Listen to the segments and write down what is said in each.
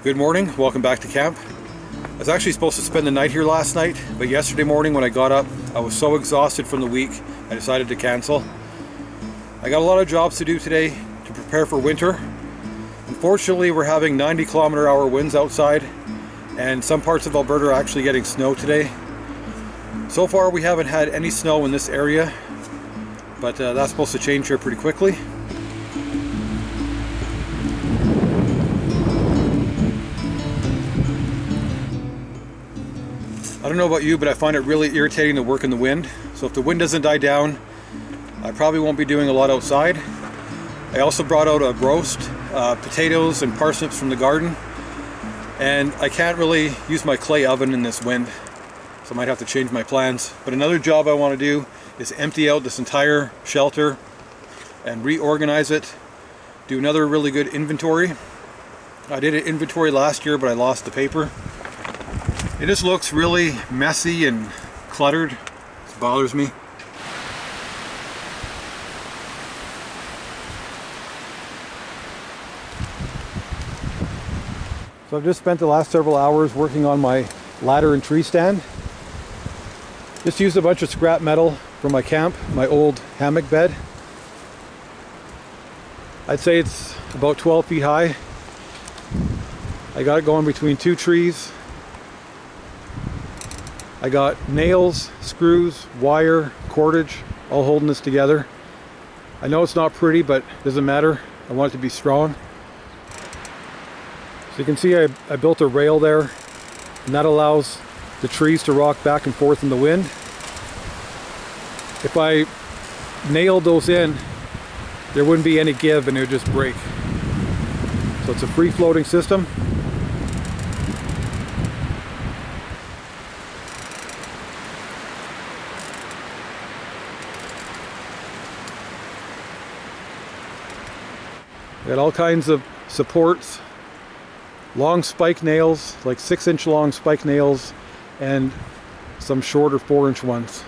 Good morning, welcome back to camp. I was actually supposed to spend the night here last night, but yesterday morning when I got up, I was so exhausted from the week, I decided to cancel. I got a lot of jobs to do today to prepare for winter. Unfortunately, we're having 90-kilometer-hour winds outside, and some parts of Alberta are actually getting snow today. So far, we haven't had any snow in this area, but that's supposed to change here pretty quickly. I don't know about you, but I find it really irritating to work in the wind. So if the wind doesn't die down, I probably won't be doing a lot outside. I also brought out a roast, potatoes and parsnips from the garden. And I can't really use my clay oven in this wind, so I might have to change my plans. But another job I want to do is empty out this entire shelter and reorganize it. Do another really good inventory. I did an inventory last year, but I lost the paper. It just looks really messy and cluttered. It bothers me. So I've just spent the last several hours working on my ladder and tree stand. Just used a bunch of scrap metal from my camp, my old hammock bed. I'd say it's about 12 feet high. I got it going between two trees. I got nails, screws, wire, cordage, all holding this together. I know it's not pretty, but it doesn't matter. I want it to be strong. So you can see I built a rail there, and that allows the trees to rock back and forth in the wind. If I nailed those in, there wouldn't be any give and it would just break. So it's a free floating system. Got all kinds of supports, long spike nails, like 6-inch long spike nails, and some shorter 4-inch ones.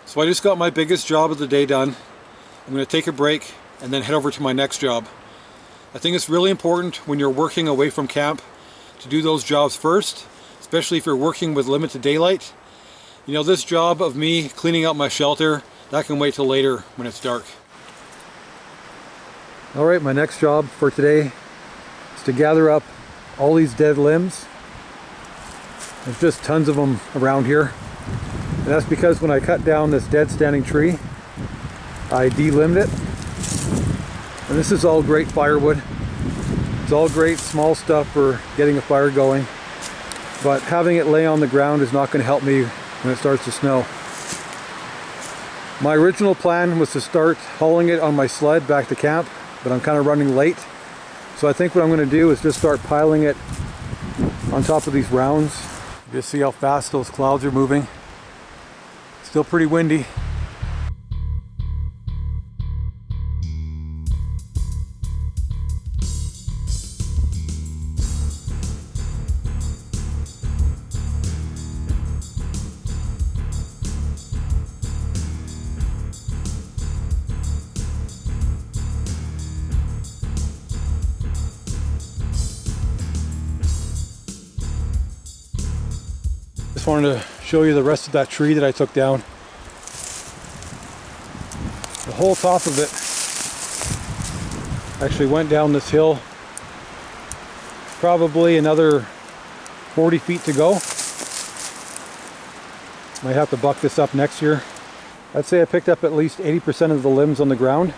So I just got my biggest job of the day done. I'm going to take a break and then head over to my next job. I think it's really important when you're working away from camp to do those jobs first, especially if you're working with limited daylight. You know, this job of me cleaning out my shelter, that can wait till later when it's dark. All right, my next job for today is to gather up all these dead limbs. There's just tons of them around here. And that's because when I cut down this dead standing tree, I de-limbed it. And this is all great firewood. It's all great small stuff for getting a fire going. But having it lay on the ground is not going to help me when it starts to snow. My original plan was to start hauling it on my sled back to camp, but I'm kind of running late. So I think what I'm going to do is just start piling it on top of these rounds. Just see how fast those clouds are moving. Still pretty windy. Just wanted to show you the rest of that tree that I took down. The whole top of it actually went down this hill. Probably another 40 feet to go. Might have to buck this up next year. I'd say I picked up at least 80% of the limbs on the ground.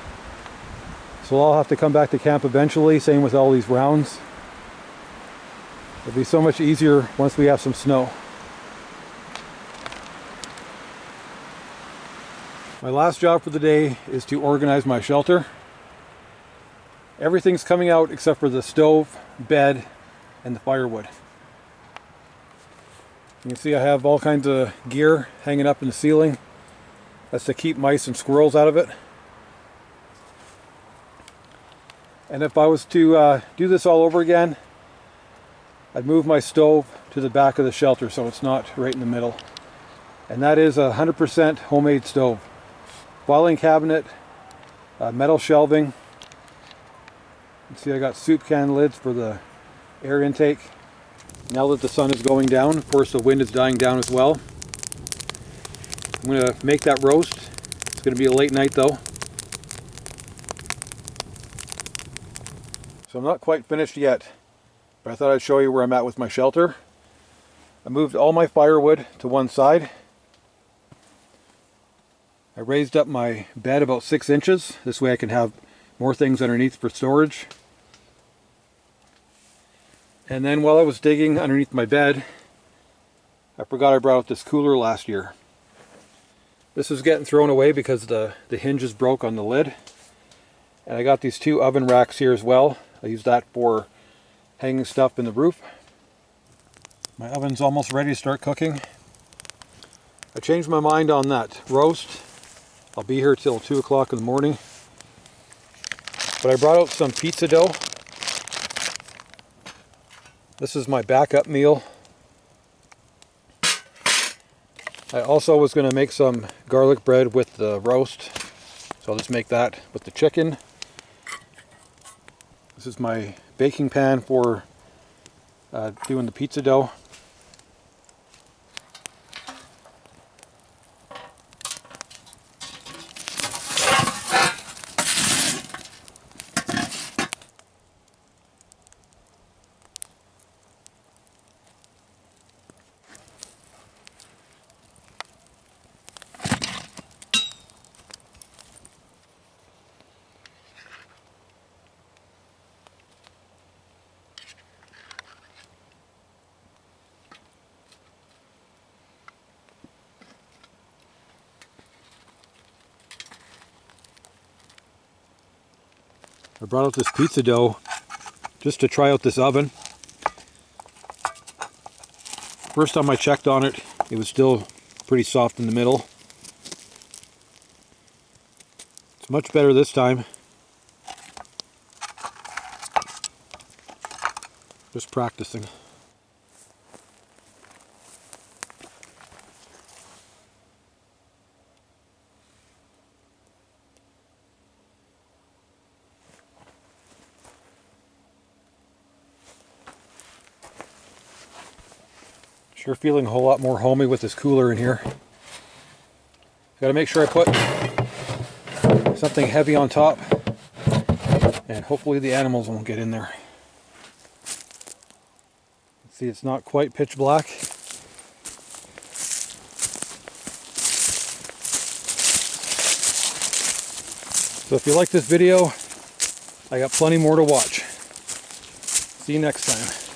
So I'll have to come back to camp eventually, same with all these rounds. It'll be so much easier once we have some snow. My last job for the day is to organize my shelter. Everything's coming out except for the stove, bed, and the firewood. You can see I have all kinds of gear hanging up in the ceiling. That's to keep mice and squirrels out of it. And if I was to do this all over again, I'd move my stove to the back of the shelter so it's not right in the middle. And that is a 100% homemade stove. Filing cabinet, metal shelving. You can see I got soup can lids for the air intake. Now that the sun is going down, of course the wind is dying down as well. I'm going to make that roast. It's going to be a late night though. So I'm not quite finished yet, but I thought I'd show you where I'm at with my shelter. I moved all my firewood to one side. I raised up my bed about 6 inches. This way I can have more things underneath for storage. And then while I was digging underneath my bed, I forgot I brought out this cooler last year. This is getting thrown away because the hinge is broke on the lid. And I got these 2 oven racks here as well. I use that for hanging stuff in the roof. My oven's almost ready to start cooking. I changed my mind on that roast. I'll be here till 2 o'clock in the morning. But I brought out some pizza dough. This is my backup meal. I also was going to make some garlic bread with the roast. So I'll just make that with the chicken. This is my baking pan for doing the pizza dough. I brought out this pizza dough just to try out this oven. First time I checked on it, it was still pretty soft in the middle. It's much better this time. Just practicing. Sure feeling a whole lot more homey with this cooler in here. Got to make sure I put something heavy on top, and hopefully the animals won't get in there. See, it's not quite pitch black. So if you like this video, I got plenty more to watch. See you next time.